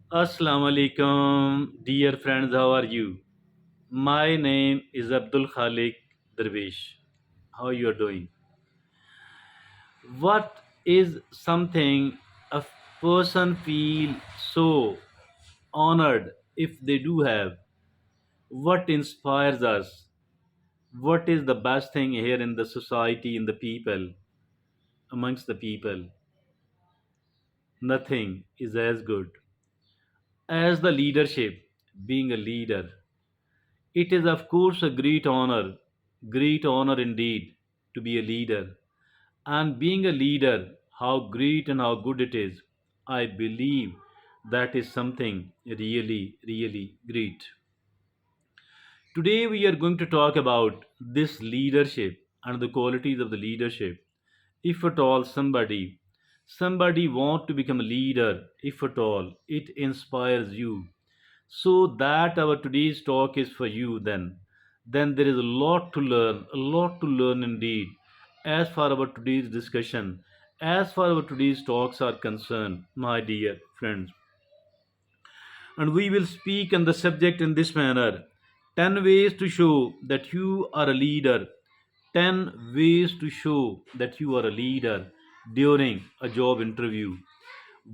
Assalamu alaikum, dear friends. How are you? My name is Abdul Khalik Darwish. How you are doing? What is something a person feel so honored if they do have? What inspires us? What is the best thing here in the society, in the people, amongst the people? Nothing is as good as the leadership, being a leader. It is, of course, a great honor indeed, to be a leader. And being a leader, how great and how good it is. I believe that is something really, really great. Today, we are going to talk about this leadership and the qualities of the leadership. If at all somebody want to become a leader, if at all it inspires you, so that our today's talk is for you, then there is a lot to learn, a lot to learn indeed, as far our today's discussion, as far our today's talks are concerned, my dear friends. And we will speak on the subject in this manner: 10 ways to show that you are a leader. 10 ways to show that you are a leader during a job interview.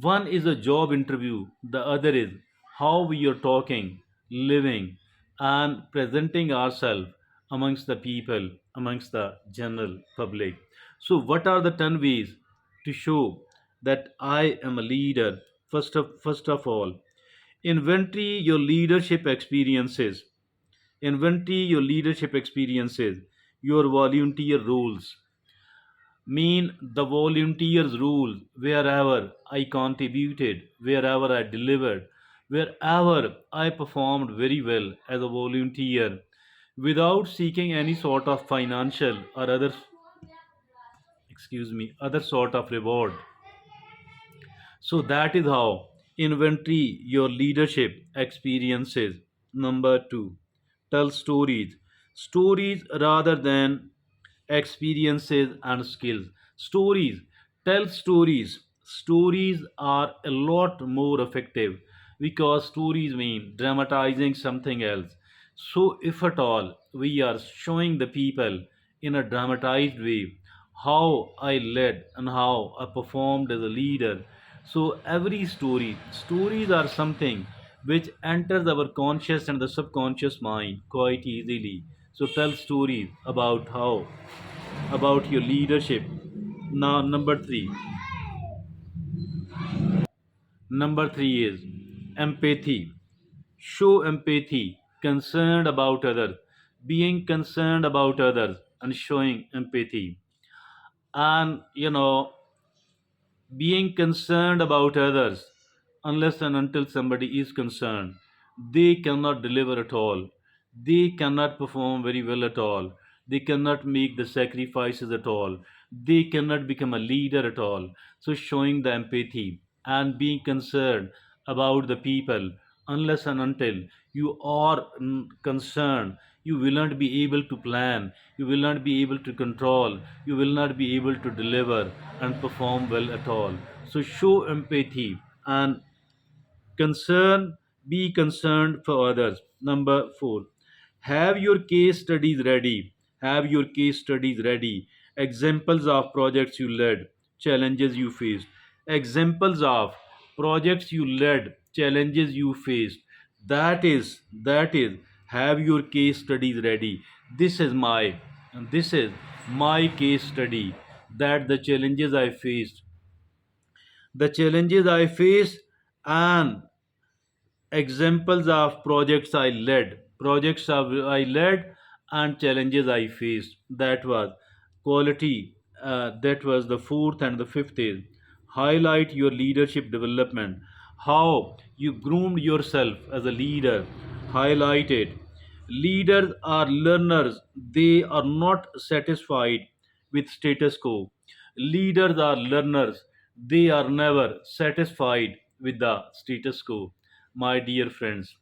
One is a job interview, the other is how we are talking, living, and presenting ourselves amongst the people, amongst the general public. So, what are the 10 ways to show that I am a leader? First of all, inventory your leadership experiences. Inventory your leadership experiences, your volunteer roles, mean the volunteers rule wherever I contributed, wherever I delivered, wherever I performed very well as a volunteer without seeking any sort of financial or other sort of reward. So that is how inventory your leadership experiences. Number two, tell stories. Stories rather than experiences and skills. Stories. Tell stories. Stories are a lot more effective because stories mean dramatizing something else. So, if at all we are showing the people in a dramatized way how I led and how I performed as a leader, so every stories are something which enters our conscious and the subconscious mind quite easily. So tell stories about how, about your leadership. Now number three is empathy. Show empathy, concerned about others, being concerned about others and showing empathy. And being concerned about others, unless and until somebody is concerned, they cannot deliver at all. They cannot perform very well at all. They cannot make the sacrifices at all. They cannot become a leader at all. So, showing the empathy and being concerned about the people, unless and until you are concerned, you will not be able to plan, you will not be able to control, you will not be able to deliver and perform well at all. So show empathy and concern, be concerned for others. Number four, have your case studies ready. Have your case studies ready. Examples of projects you led, challenges you faced. Examples of projects you led, challenges you faced. That is, have your case studies ready. This is my, this is my case study, that the challenges I faced, and examples of projects I led, and challenges I faced. That was quality. That was the fourth, and the fifth is highlight your leadership development. How you groomed yourself as a leader. Highlight it. Leaders are learners. They are not satisfied with status quo. Leaders are learners. They are never satisfied with the status quo. My dear friends,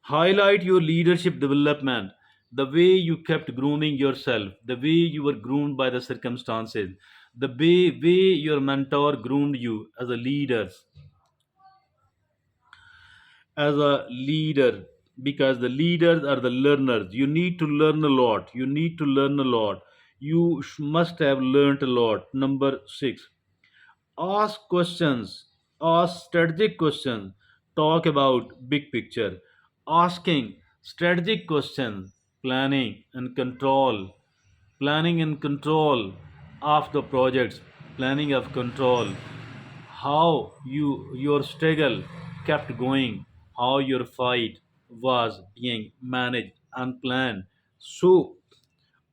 highlight your leadership development, the way you kept grooming yourself, the way you were groomed by the circumstances, the way your mentor groomed you as a leader. as a leader, because the leaders are the learners. You need to learn a lot. You need to learn a lot. You must have learned a lot. Number 6, ask questions, ask strategic questions, talk about big picture. Asking strategic questions, planning and control, planning and control of the projects, planning of control, how your struggle kept going, how your fight was being managed and planned. So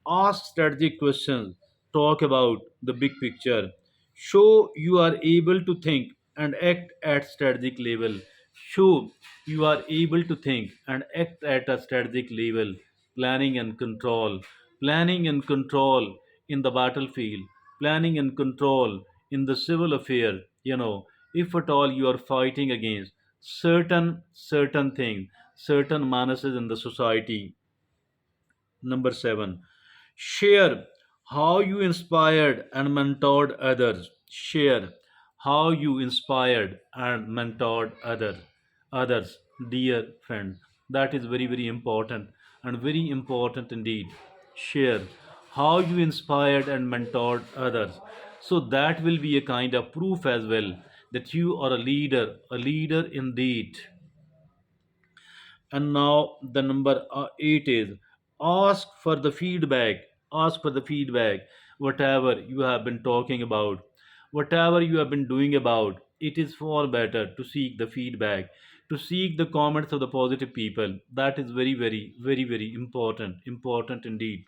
ask strategic questions, talk about the big picture, show you are able to think and act at strategic level, show you are able to think and act at a strategic level. Planning and control, planning and control in the battlefield, planning and control in the civil affair. If at all you are fighting against certain things, certain menaces in the society. Number 7, share how you inspired and mentored others. Share how you inspired and mentored others, dear friend. That is very, very important and very important indeed. Share how you inspired and mentored others. So that will be a kind of proof as well that you are a leader indeed. And now the number 8 is ask for the feedback. Ask for the feedback. Whatever you have been talking about, whatever you have been doing about, it is far better to seek the feedback, to seek the comments of the positive people. That is very, very, very, very important. Important indeed.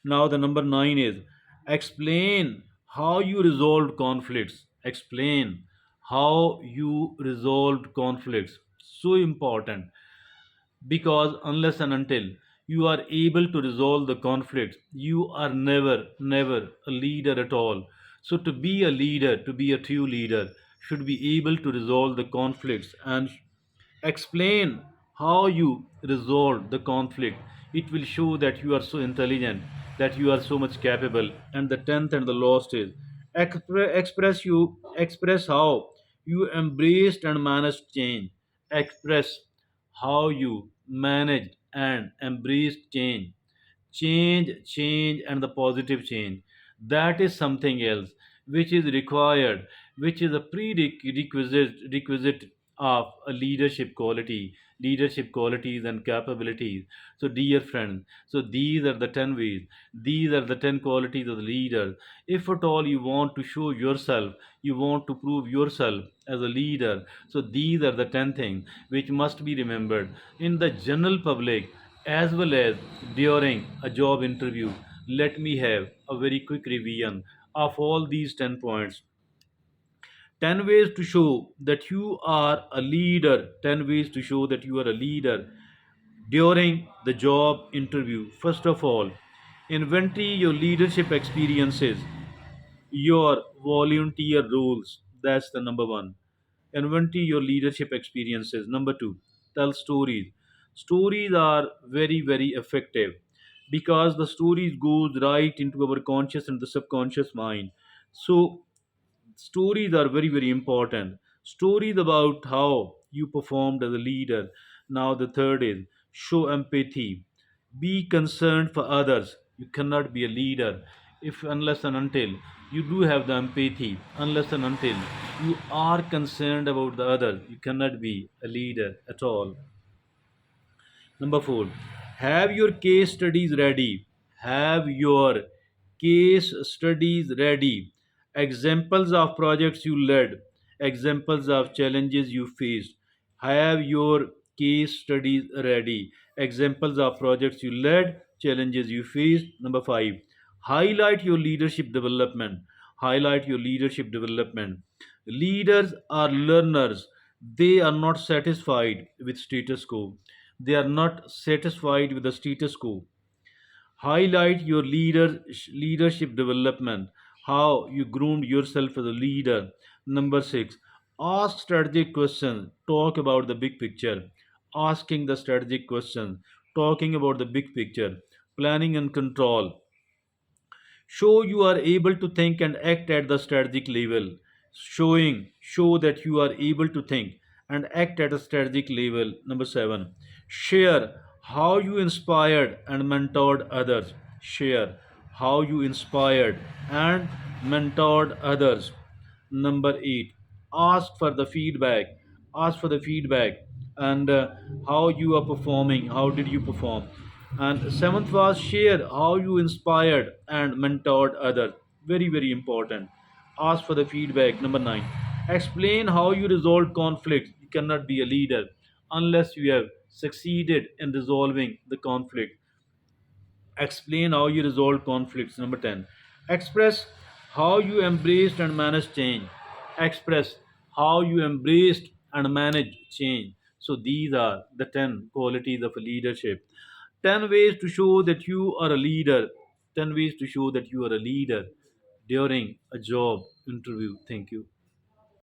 Now, the number 9 is explain how you resolved conflicts. Explain how you resolved conflicts. So important, because unless and until you are able to resolve the conflicts, you are never a leader at all. So to be a leader, to be a true leader, should be able to resolve the conflicts and explain how you resolve the conflict. It will show that you are so intelligent, that you are so much capable. And the 10th and the last is express how you embraced and managed change. Express how you managed and embraced change and the positive change. That is something else which is required, which is a prerequisite of a leadership qualities and capabilities. So dear friends, so these are the 10 ways, these are the 10 qualities of the leader. If at all you want to show yourself, you want to prove yourself as a leader, so these are the 10 things which must be remembered in the general public as well as during a job interview. Let me have a very quick revision of all these 10 points. 10 ways to show that you are a leader. 10 ways to show that you are a leader during the job interview. First of all, inventory your leadership experiences, your volunteer roles. That's the number one. Inventory your leadership experiences. Number two, tell stories. Stories are very, very effective because the stories goes right into our conscious and the subconscious mind. So stories are very, very important. Stories about how you performed as a leader. Now the third is show empathy. Be concerned for others. You cannot be a leader if unless and until you do have the empathy, unless and until you are concerned about the others, you cannot be a leader at all. Number four, have your case studies ready. Have your case studies ready. Examples of projects you led, examples of challenges you faced. Have your case studies ready. Examples of projects you led, challenges you faced. Number five, highlight your leadership development. Highlight your leadership development. Leaders are learners. They are not satisfied with status quo. They are not satisfied with the status quo. Highlight your leadership development, how you groomed yourself as a leader. Number six, ask strategic questions, talk about the big picture. Asking the strategic questions, talking about the big picture. Planning and control, show you are able to think and act at the strategic level. Show that you are able to think and act at a strategic level. Number 7, share how you inspired and mentored others. Share how you inspired and mentored others. Number 8, ask for the feedback. Ask for the feedback and how you are performing. How did you perform? And seventh was share how you inspired and mentored others. Very, very important. Ask for the feedback. Number 9, explain how you resolved conflicts. You cannot be a leader unless you have succeeded in resolving the conflict. Explain how you resolve conflicts. Number 10, express how you embraced and managed change. Express how you embraced and managed change. So these are the 10 qualities of a leadership. 10 ways to show that you are a leader. 10 ways to show that you are a leader during a job interview. Thank you.